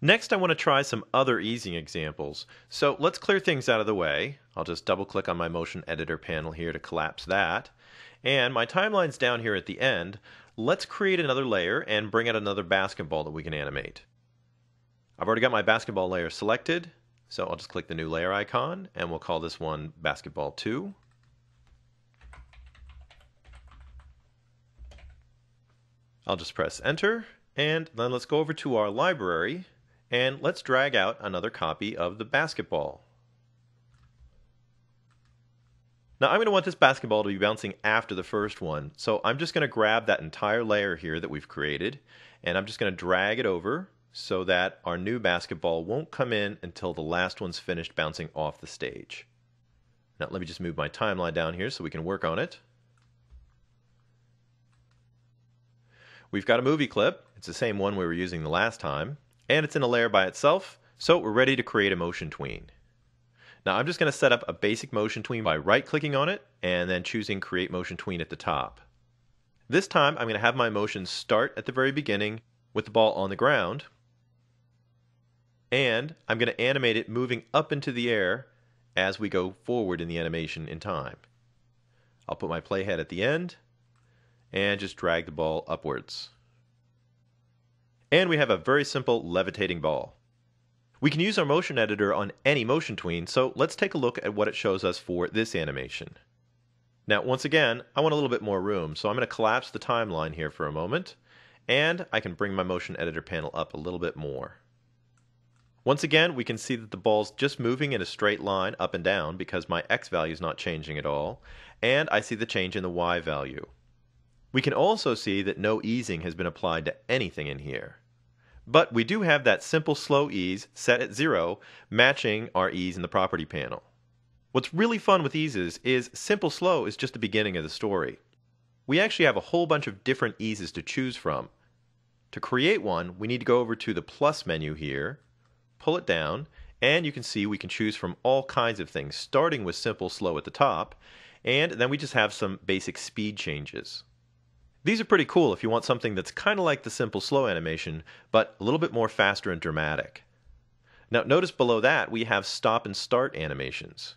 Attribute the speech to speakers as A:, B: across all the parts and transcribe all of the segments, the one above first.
A: Next, I want to try some other easing examples. So let's clear things out of the way. I'll just double click on my motion editor panel here to collapse that. And my timeline's down here at the end. Let's create another layer and bring out another basketball that we can animate. I've already got my basketball layer selected, so I'll just click the new layer icon and we'll call this one basketball 2. I'll just press enter, and then let's go over to our library and let's drag out another copy of the basketball. Now I'm going to want this basketball to be bouncing after the first one, so I'm just going to grab that entire layer here that we've created and I'm just going to drag it over so that our new basketball won't come in until the last one's finished bouncing off the stage. Now let me just move my timeline down here so we can work on it. We've got a movie clip. It's the same one we were using the last time, and it's in a layer by itself, so we're ready to create a motion tween. Now I'm just going to set up a basic motion tween by right-clicking on it and then choosing Create Motion Tween at the top. This time I'm going to have my motion start at the very beginning with the ball on the ground, and I'm going to animate it moving up into the air as we go forward in the animation in time. I'll put my playhead at the end and just drag the ball upwards. And we have a very simple levitating ball. We can use our motion editor on any motion tween, so let's take a look at what it shows us for this animation. Now once again, I want a little bit more room, so I'm going to collapse the timeline here for a moment, and I can bring my motion editor panel up a little bit more. Once again, we can see that the ball's just moving in a straight line up and down because my X value is not changing at all, and I see the change in the Y value. We can also see that no easing has been applied to anything in here. But we do have that simple slow ease set at 0, matching our ease in the property panel. What's really fun with eases is simple slow is just the beginning of the story. We actually have a whole bunch of different eases to choose from. To create one, we need to go over to the plus menu here, pull it down, and you can see we can choose from all kinds of things, starting with simple slow at the top, and then we just have some basic speed changes. These are pretty cool if you want something that's kind of like the simple slow animation, but a little bit more faster and dramatic. Now notice below that we have stop and start animations.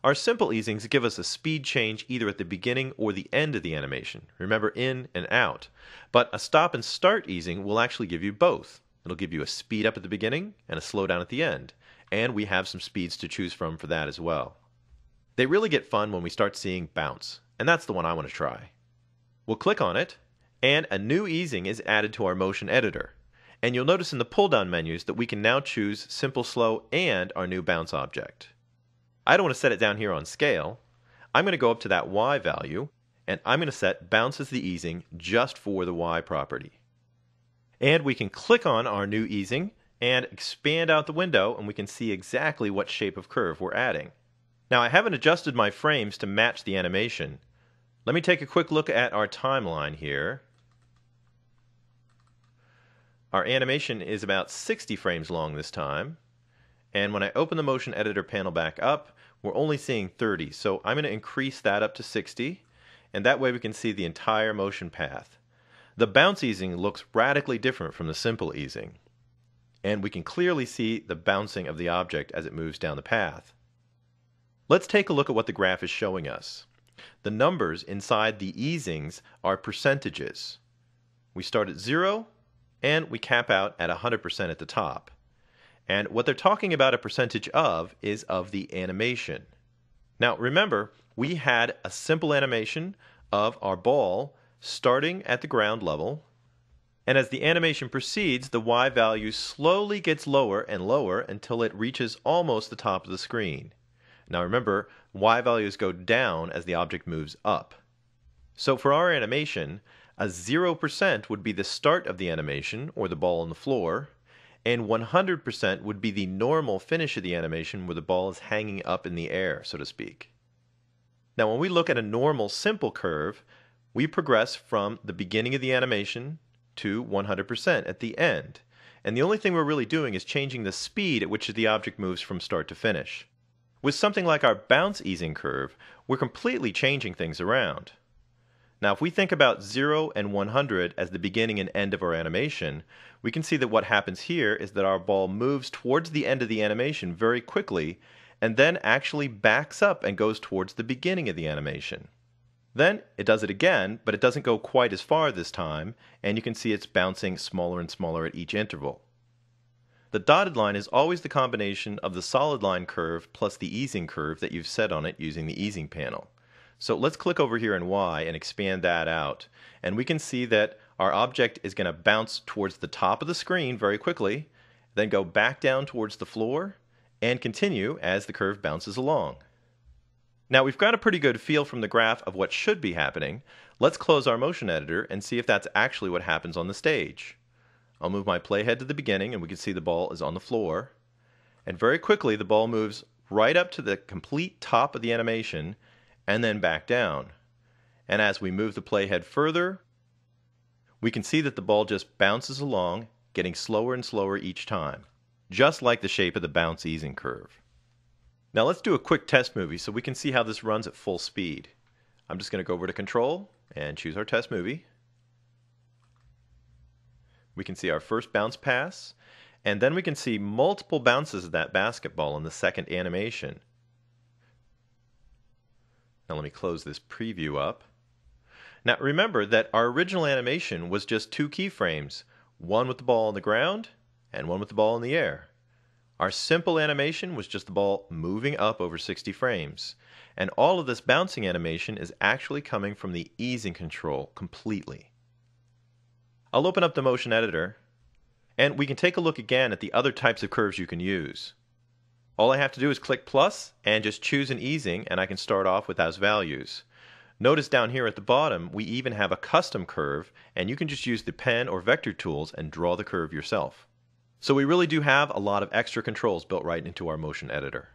A: Our simple easings give us a speed change either at the beginning or the end of the animation. Remember, in and out. But a stop and start easing will actually give you both. It'll give you a speed up at the beginning and a slow down at the end. And we have some speeds to choose from for that as well. They really get fun when we start seeing bounce, and that's the one I want to try. We'll click on it, and a new easing is added to our motion editor. And you'll notice in the pull-down menus that we can now choose simple slow and our new bounce object. I don't want to set it down here on scale. I'm going to go up to that Y value, and I'm going to set bounce as the easing just for the Y property. And we can click on our new easing and expand out the window, and we can see exactly what shape of curve we're adding. Now I haven't adjusted my frames to match the animation. Let me take a quick look at our timeline here. Our animation is about 60 frames long this time, and when I open the motion editor panel back up, we're only seeing 30, so I'm going to increase that up to 60, and that way we can see the entire motion path. The bounce easing looks radically different from the simple easing, and we can clearly see the bouncing of the object as it moves down the path. Let's take a look at what the graph is showing us. The numbers inside the easings are percentages. We start at 0 and we cap out at 100% at the top. And what they're talking about a percentage of is of the animation. Now remember, we had a simple animation of our ball starting at the ground level, and as the animation proceeds, the Y value slowly gets lower and lower until it reaches almost the top of the screen. Now remember, Y values go down as the object moves up. So for our animation, a 0% would be the start of the animation, or the ball on the floor, and 100% would be the normal finish of the animation where the ball is hanging up in the air, so to speak. Now when we look at a normal simple curve, we progress from the beginning of the animation to 100% at the end. And the only thing we're really doing is changing the speed at which the object moves from start to finish. With something like our bounce easing curve, we're completely changing things around. Now, if we think about 0 and 100 as the beginning and end of our animation, we can see that what happens here is that our ball moves towards the end of the animation very quickly, and then actually backs up and goes towards the beginning of the animation. Then it does it again, but it doesn't go quite as far this time, and you can see it's bouncing smaller and smaller at each interval. The dotted line is always the combination of the solid line curve plus the easing curve that you've set on it using the easing panel. So let's click over here in Y and expand that out, and we can see that our object is going to bounce towards the top of the screen very quickly, then go back down towards the floor, and continue as the curve bounces along. Now we've got a pretty good feel from the graph of what should be happening. Let's close our motion editor and see if that's actually what happens on the stage. I'll move my playhead to the beginning and we can see the ball is on the floor. And very quickly the ball moves right up to the complete top of the animation and then back down. And as we move the playhead further, we can see that the ball just bounces along, getting slower and slower each time, just like the shape of the bounce easing curve. Now let's do a quick test movie so we can see how this runs at full speed. I'm just going to go over to Control and choose our test movie. We can see our first bounce pass, and then we can see multiple bounces of that basketball in the second animation. Now let me close this preview up. Now remember that our original animation was just 2 keyframes, one with the ball on the ground and one with the ball in the air. Our simple animation was just the ball moving up over 60 frames. And all of this bouncing animation is actually coming from the easing control completely. I'll open up the motion editor, and we can take a look again at the other types of curves you can use. All I have to do is click plus and just choose an easing, and I can start off with as values. Notice down here at the bottom we even have a custom curve, and you can just use the pen or vector tools and draw the curve yourself. So we really do have a lot of extra controls built right into our motion editor.